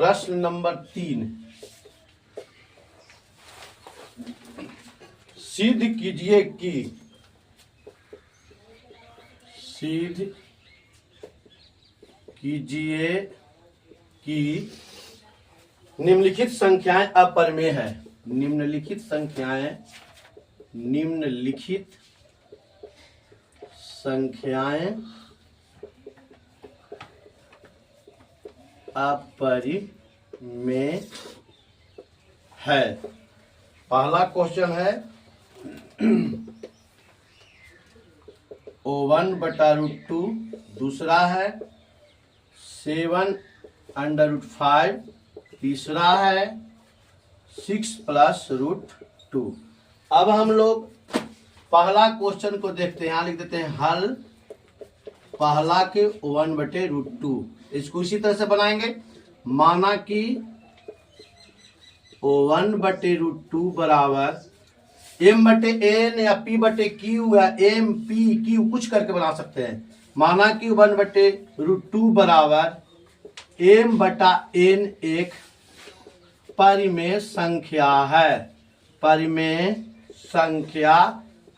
प्रश्न नंबर 3, सिद्ध कीजिए कि निम्नलिखित संख्याएं अपरिमेय है। निम्नलिखित संख्याएं अपरिमेय है। पहला क्वेश्चन है O1/√2, दूसरा है 7√5, तीसरा है 6+√2। अब हम लोग पहला क्वेश्चन को देखते हैं। यहाँ लिख देते हैं हल पहला के 1/√2। इसको इसी तरह से बनाएंगे। माना कि O1/√2 बराबर M/N या P/Q या M/P/Q कुछ करके बना सकते हैं। माना कि 1/√2 बराबर M/N एक परिमेय संख्या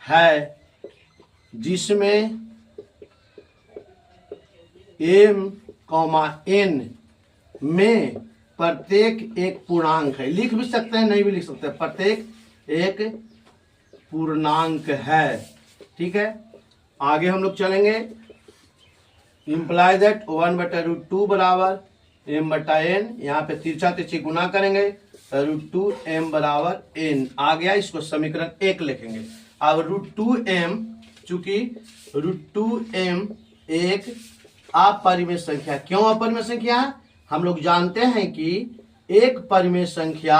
है, जिसमें M, N में प्रत्येक एक पूर्णांक है। लिख भी सकते हैं, नहीं भी लिख सकते, प्रत्येक एक पूर्णांक है। ठीक है, आगे हम लोग चलेंगे। इंप्लाई दैट 1/√2 बराबर M/N, यहाँ पे तिरछा तिरछी गुना करेंगे √2M बराबर N आ गया। इसको समीकरण 1 लिखेंगे। अब √2M, चूंकि √2M एक अपरिमेय संख्या। क्यों अपरिमेय संख्या है? हम लोग जानते हैं कि एक परिमेय संख्या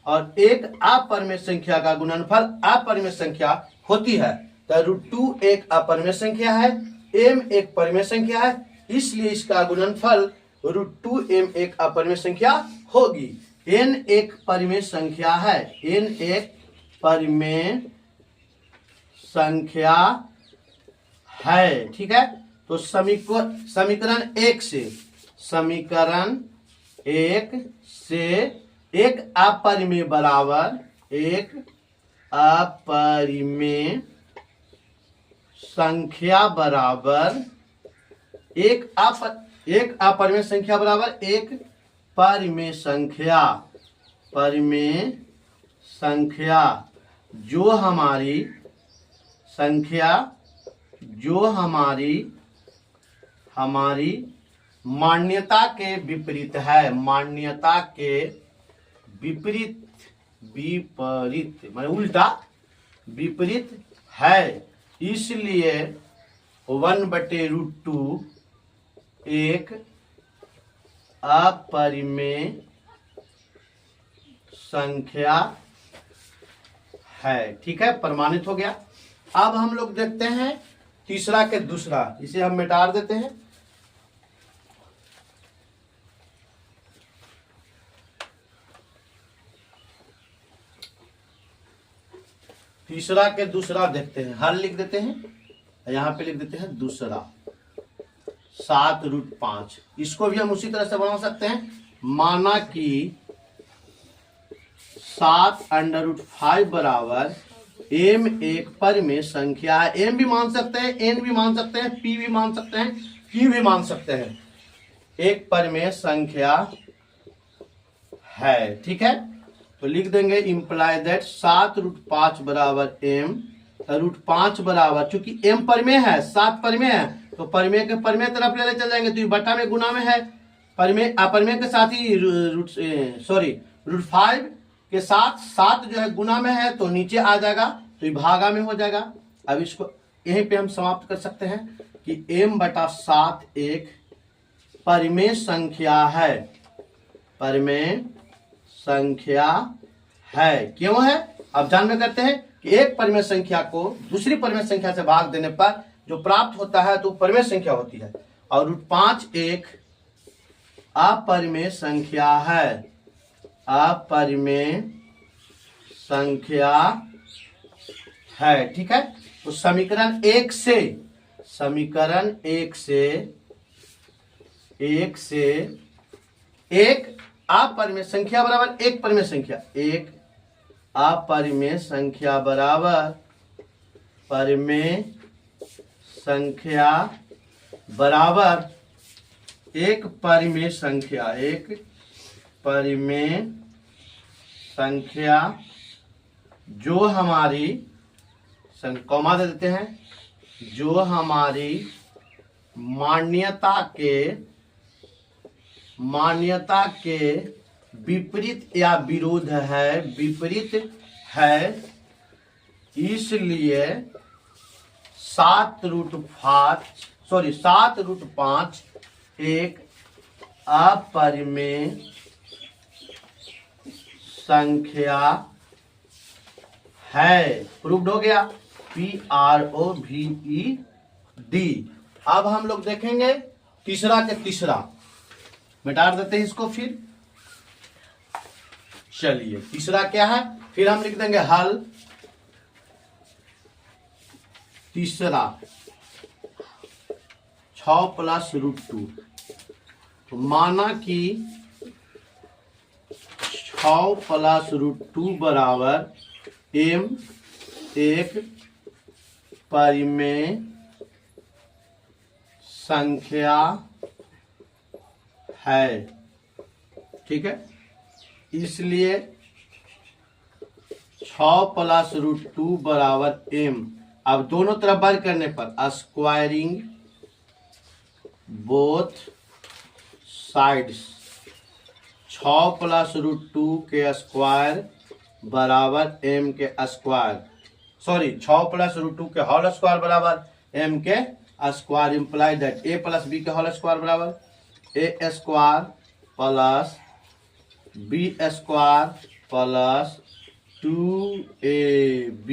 और एक अपरिमेय संख्या का गुणनफल अपरिमेय संख्या होती है। तो √2 एक अपरिमेय संख्या है, M एक परिमेय संख्या है, इसलिए इसका गुणनफल √2M एक अपरिमेय संख्या होगी। N एक परिमेय संख्या है, N एक परिमेय संख्या है। ठीक है, तो समीकरण 1 से एक अपरिमेय बराबर एक अपरिमेय संख्या बराबर एक अपरिमेय संख्या बराबर एक परिमेय संख्या जो हमारी मान्यता के विपरीत है। मान्यता के विपरीत माने उल्टा विपरीत है, इसलिए 1/√2 एक अपरिमेय संख्या है। ठीक है, प्रमाणित हो गया। अब हम लोग देखते हैं तीसरा के दूसरा। इसे हम मिटा देते हैं। तीसरा के दूसरा देखते हैं। हल लिख देते हैं, यहाँ पे लिख देते हैं दूसरा 7√5। इसको भी हम उसी तरह से बना सकते हैं। माना कि 7√5 बराबर M एक परिमेय संख्या है। M भी मान सकते हैं, N भी मान सकते हैं, P भी मान सकते हैं, Q भी मान सकते हैं। एक परिमेय संख्या है। ठीक है, तो लिख देंगे इंप्लाई दैट 7√5 बराबर M। √5 बराबर, चूंकि M परिमेय है, 7 परिमेय है, तो परिमेय के परिमेय तरफ ले चल जाएंगे। तो ये बटा में गुना में है, परिमेय अपरिमेय के साथ ही √5 के साथ 7 जो है गुना में है, तो नीचे आ जाएगा, तो ये भागा में हो जाएगा। अब इसको यहीं पे हम समाप्त कर सकते हैं कि M/7 एक परिमेय संख्या है। परिमेय संख्या है। क्यों है? अब जानना करते हैं कि एक परिमेय संख्या को दूसरी परिमेय संख्या से भाग देने पर जो प्राप्त होता है तो परिमेय संख्या होती है, और √5 एक अपरिमेय संख्या है। अपरिमेय संख्या है। ठीक है, तो समीकरण 1 से एक अपरिमेय संख्या बराबर एक परिमेय संख्या, एक अपरिमेय संख्या बराबर परिमेय संख्या बराबर एक परिमेय संख्या, एक परिमेय संख्या जो हमारी कॉमा दे देते हैं, जो हमारी मान्यता के विपरीत या विरोध है, विपरीत है, इसलिए 7√5 एक अपरिमेय संख्या है। प्रूव्ड हो गया, PROVED। अब हम लोग देखेंगे तीसरा के तीसरा, मिटा देते हैं इसको। फिर चलिए तीसरा क्या है, फिर हम लिख देंगे हल। तीसरा 6 + √2, तो माना कि 6 + √2 बराबर m एक परिमेय संख्या है, ठीक है। इसलिए 6 + √2 बराबर m। अब दोनों तरफ वर्ग करने पर स्क्वायरिंग बोथ साइड्स, 6 + √2 के स्क्वायर बराबर m के स्क्वायर, 6 + √2 के होल स्क्वायर बराबर m के square, imply that a + b के होल स्क्वायर बराबर a square plus b square plus 2ab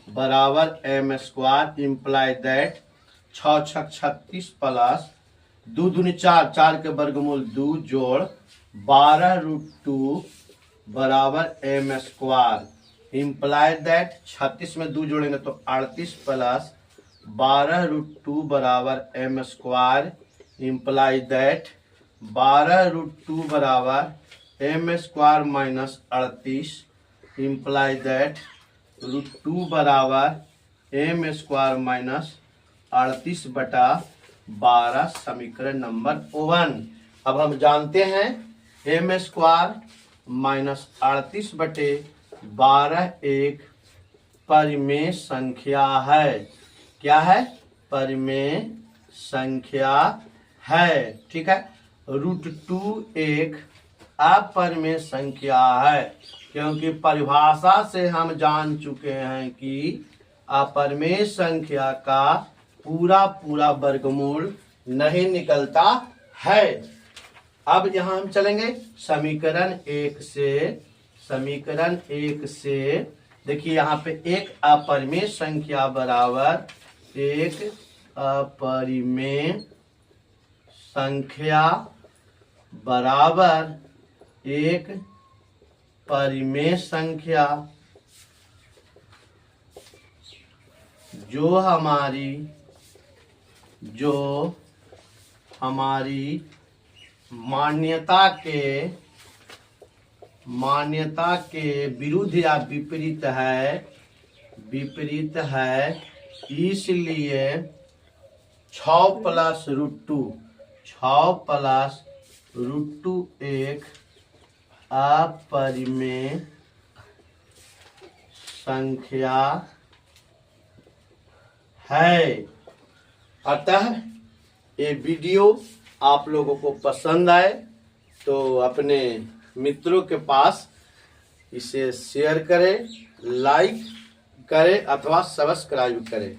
बराबर m square, imply that 6 × 36 plus 2 दूनी 4, 4 के वर्गमूल 2 जोड़ 12√2 बराबर m स्क्वायर, इंप्लाई दैट 36 में 2 जोड़ेंगे तो 38 प्लस 12√2 बराबर m स्क्वायर, इंप्लाई दैट 12√2 बराबर m square minus 38, imply that √2 बराबर m स्क्वायर माइनस 38/12, समीकरण नंबर 1। अब हम जानते हैं m स्क्वायर माइनस 38/12 एक परिमेय संख्या है। क्या है? परिमेय संख्या है, ठीक है। √2 एक अपरिमेय संख्या है, क्योंकि परिभाषा से हम जान चुके हैं कि अपरिमेय संख्या का पूरा वर्गमूल नहीं निकलता है। अब यहाँ हम चलेंगे समीकरण 1 से। देखिए यहाँ पे एक अपरिमेय संख्या बराबर एक अपरिमेय संख्या बराबर एक परिमेय संख्या जो हमारी मान्यता के विरुद्ध या विपरीत है, इसलिए 6 + √2 एक अपरिमेय संख्या है। अतः ये वीडियो आप लोगों को पसंद आए तो अपने मित्रों के पास इसे शेयर करें, लाइक करें अथवा सब्सक्राइब करें।